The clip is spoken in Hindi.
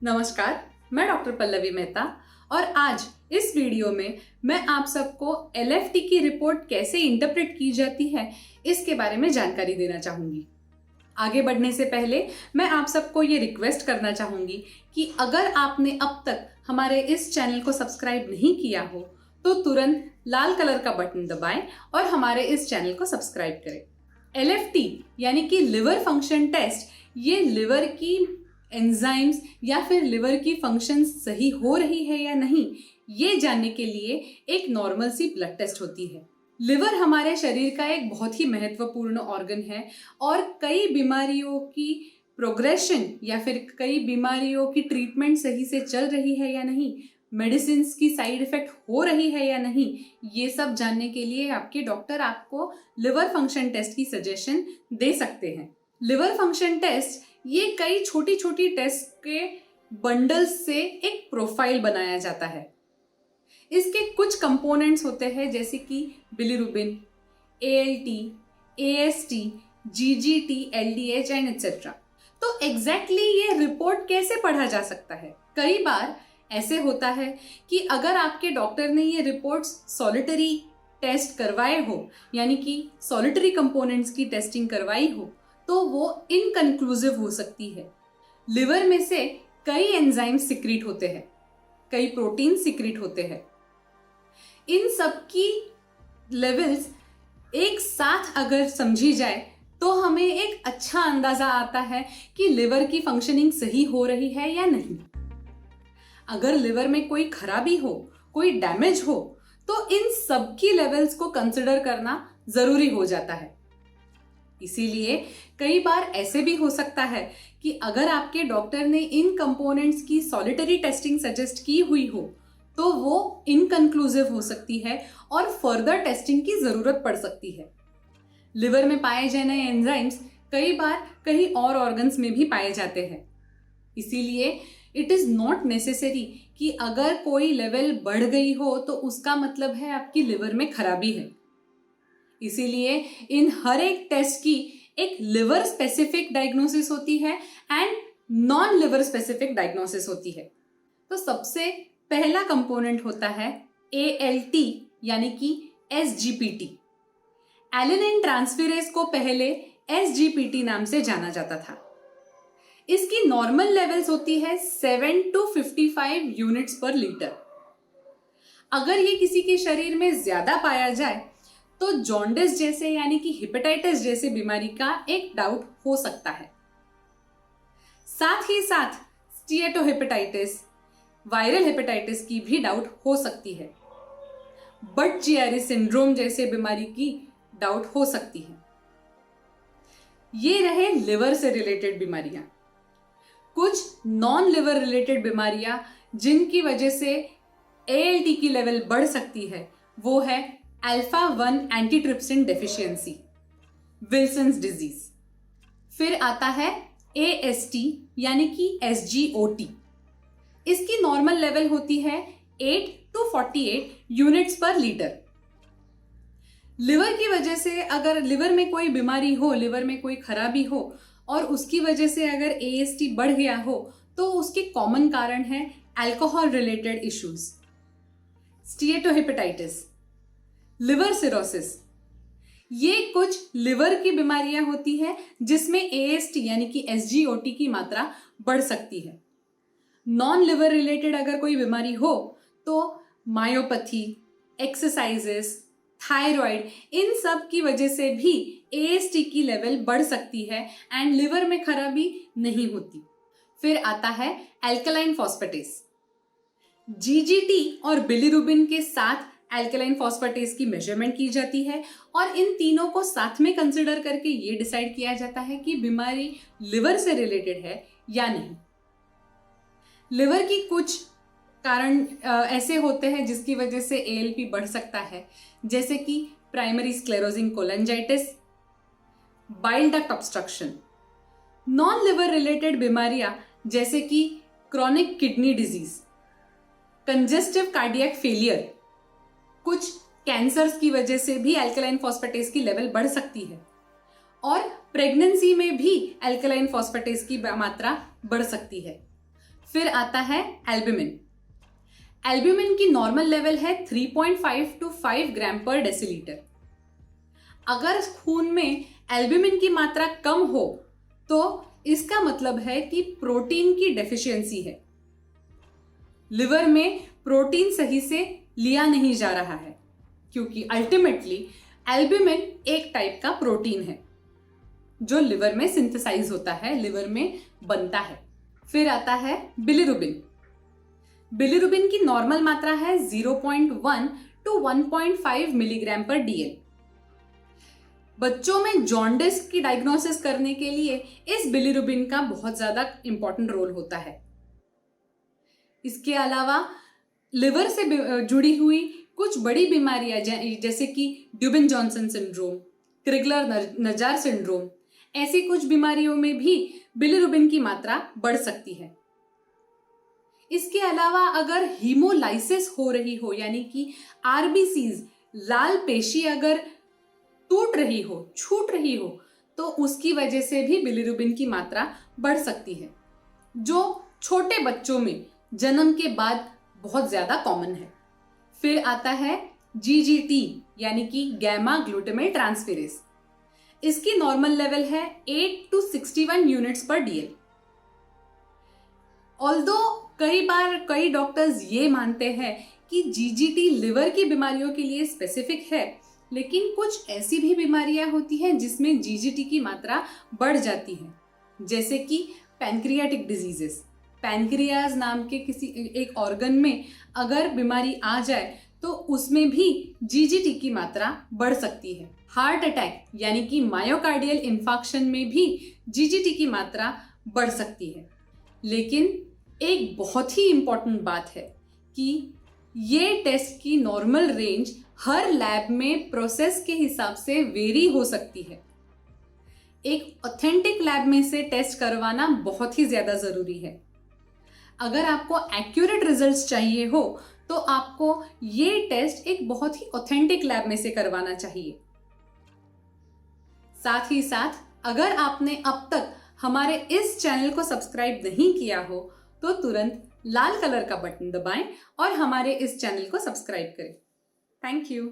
नमस्कार, मैं डॉक्टर पल्लवी मेहता और आज इस वीडियो में मैं आप सबको एलएफटी की रिपोर्ट कैसे इंटरप्रेट की जाती है इसके बारे में जानकारी देना चाहूँगी। आगे बढ़ने से पहले मैं आप सबको ये रिक्वेस्ट करना चाहूँगी कि अगर आपने अब तक हमारे इस चैनल को सब्सक्राइब नहीं किया हो तो तुरंत लाल कलर का बटन दबाएं और हमारे इस चैनल को सब्सक्राइब करें। एलएफटी यानी कि लिवर फंक्शन टेस्ट, ये लिवर की एंजाइम्स या फिर लिवर की फंक्शन सही हो रही है या नहीं, ये जानने के लिए एक नॉर्मल सी ब्लड टेस्ट होती है। लिवर हमारे शरीर का एक बहुत ही महत्वपूर्ण ऑर्गन है और कई बीमारियों की प्रोग्रेशन या फिर कई बीमारियों की ट्रीटमेंट सही से चल रही है या नहीं, मेडिसिन की साइड इफेक्ट हो रही है या नहीं, ये सब जानने के लिए आपके डॉक्टर आपको लिवर फंक्शन टेस्ट की सजेशन दे सकते हैं। लिवर फंक्शन टेस्ट ये कई छोटी छोटी टेस्ट के बंडल्स से एक प्रोफाइल बनाया जाता है। इसके कुछ कंपोनेंट्स होते हैं जैसे कि bilirubin, ALT, AST, GGT, LDH and etcetera. तो एग्जैक्टली ये रिपोर्ट कैसे पढ़ा जा सकता है? कई बार ऐसे होता है कि अगर आपके डॉक्टर ने ये रिपोर्ट्स सॉलिटरी टेस्ट करवाए हो, यानी कि सॉलिटरी कंपोनेंट्स की टेस्टिंग करवाई हो, तो वो इनकंक्लूसिव हो सकती है। लिवर में से कई एंजाइम सिक्रीट होते हैं, कई प्रोटीन सिक्रीट होते हैं। इन सब की लेवल्स एक साथ अगर समझी जाए तो हमें एक अच्छा अंदाजा आता है कि लिवर की फंक्शनिंग सही हो रही है या नहीं। अगर लिवर में कोई खराबी हो, कोई डैमेज हो, तो इन सब की लेवल्स को कंसिडर करना जरूरी हो जाता है। इसीलिए कई बार ऐसे भी हो सकता है कि अगर आपके डॉक्टर ने इन कंपोनेंट्स की सॉलिटरी टेस्टिंग सजेस्ट की हुई हो तो वो इनकंक्लूसिव हो सकती है और फर्दर टेस्टिंग की जरूरत पड़ सकती है। लिवर में पाए जाने एंजाइम्स कई बार कहीं और ऑर्गन्स में भी पाए जाते हैं। इसीलिए इट इज नॉट नेसेसरी कि अगर कोई लेवल बढ़ गई हो तो उसका मतलब है आपकी लिवर में खराबी है। इसीलिए इन हर एक टेस्ट की एक लिवर स्पेसिफिक डायग्नोसिस होती है and non liver specific diagnosis होती है। तो सबसे पहला कंपोनेंट होता है ALT यानी कि SGPT। एलेनिन ट्रांसफेरेज को पहले SGPT नाम से जाना जाता था। इसकी नॉर्मल लेवल्स होती है 7 to 55 यूनिट्स पर लीटर। अगर ये किसी के शरीर में ज्यादा पाया जाए तो जॉन्डिस जैसे यानी कि हेपेटाइटिस जैसे बीमारी का एक डाउट हो सकता है। साथ ही साथ स्टीएटोहेपेटाइटिस, वायरल हेपेटाइटिस की भी डाउट हो सकती है। बट-चियारी सिंड्रोम जैसे बीमारी की डाउट हो सकती है। ये रहे लिवर से रिलेटेड बीमारियां। कुछ नॉन लिवर रिलेटेड बीमारियां जिनकी वजह से ALT की लेवल बढ़ सकती है वो है alpha 1 antitrypsin deficiency, Wilson's disease. फिर आता है AST यानी कि SGOT। इसकी नॉर्मल लेवल होती है 8 to 48 यूनिट्स पर लीटर। लिवर की वजह से अगर लिवर में कोई बीमारी हो, लिवर में कोई खराबी हो और उसकी वजह से अगर AST बढ़ गया हो तो उसके कॉमन कारण है alcohol related issues, steatohepatitis, liver cirrhosis. ये कुछ लिवर की बीमारियां होती हैं जिसमें AST यानी कि SGOT की मात्रा बढ़ सकती है। नॉन लिवर रिलेटेड अगर कोई बीमारी हो तो मायोपैथी, एक्सरसाइजेस, थायराइड, इन सब की वजह से भी AST की लेवल बढ़ सकती है एंड लिवर में खराबी नहीं होती। फिर आता है अल्कलाइन फॉस्फेटेस। GGT और बिलीरुबिन के साथ अल्कलाइन फॉस्फेटेस की मेजरमेंट की जाती है और इन तीनों को साथ में कंसिडर करके ये डिसाइड किया जाता है कि बीमारी लिवर से रिलेटेड है या नहीं। लिवर की कुछ कारण ऐसे होते हैं जिसकी वजह से ALP बढ़ सकता है, जैसे कि primary sclerosing cholangitis, bile duct obstruction. Non liver related बीमारियां जैसे कि chronic kidney disease, congestive cardiac failure, कुछ कैंसर्स की वजह से भी अल्कलाइन फॉस्फेटेस की लेवल बढ़ सकती है और प्रेगनेंसी में भी अल्कलाइन फॉस्फेटेस की मात्रा बढ़ सकती है। फिर आता है एल्ब्यूमिन। एल्ब्यूमिन की नॉर्मल लेवल है 3.5 to 5 ग्राम पर डेसीलीटर। अगर खून में एल्ब्यूमिन की मात्रा कम हो तो इसका मतलब है कि प्रोटीन की डेफिशिएंसी है। लिवर में प्रोटीन सही से लिया नहीं जा रहा है, क्योंकि अल्टीमेटली एल्ब्यूमिन एक टाइप का प्रोटीन है जो लिवर में सिंथेसाइज होता है, लिवर में बनता है। फिर आता है बिलिरुबिन। बिलिरुबिन की नॉर्मल मात्रा है 0.1 to 1.5 मिलीग्राम पर डीएल। बच्चों में जॉन्डिस की डायग्नोसिस करने के लिए इस बिलिरुबिन का बहुत ज्यादा इंपॉर्टेंट रोल होता है। इसके अलावा लिवर से जुड़ी हुई कुछ बड़ी बीमारियां जैसे कि ड्यूबिन जॉनसन सिंड्रोम, क्रिगलर नजार सिंड्रोम, ऐसी कुछ बीमारियों में भी बिलिरुबिन की मात्रा बढ़ सकती है। इसके अलावा अगर हीमोलाइसिस हो रही हो, यानी कि आरबीसीज, लाल पेशी अगर टूट रही हो, छूट रही हो, तो उसकी वजह से भी बिलिरुबिन की मात्रा बढ़ सकती है, जो छोटे बच्चों में जन्म के बाद बहुत ज्यादा कॉमन है। फिर आता है जीजीटी यानी कि गैमा ग्लूटामेट ट्रांसफेरेज। इसकी नॉर्मल लेवल है 8 to 61 यूनिट्स पर डीएल। ऑल्दो कई डॉक्टर्स ये मानते हैं कि जीजीटी लिवर की बीमारियों के लिए स्पेसिफिक है, लेकिन कुछ ऐसी भी बीमारियां होती हैं जिसमें जीजीटी की मात्रा बढ़ जाती है, जैसे कि पैनक्रियाटिक डिजीजेस। पैनक्रियाज नाम के किसी एक ऑर्गन में अगर बीमारी आ जाए तो उसमें भी जीजीटी की मात्रा बढ़ सकती है। हार्ट अटैक यानी कि मायोकार्डियल इंफाक्शन में भी जीजीटी की मात्रा बढ़ सकती है। लेकिन एक बहुत ही इंपॉर्टेंट बात है कि ये टेस्ट की नॉर्मल रेंज हर लैब में प्रोसेस के हिसाब से वेरी हो सकती है। एक ऑथेंटिक लैब में से टेस्ट करवाना बहुत ही ज्यादा जरूरी है। अगर आपको एक्यूरेट रिजल्ट्स चाहिए हो तो आपको ये टेस्ट एक बहुत ही ऑथेंटिक लैब में से करवाना चाहिए। साथ ही साथ अगर आपने अब तक हमारे इस चैनल को सब्सक्राइब नहीं किया हो तो तुरंत लाल कलर का बटन दबाएं और हमारे इस चैनल को सब्सक्राइब करें। Thank you.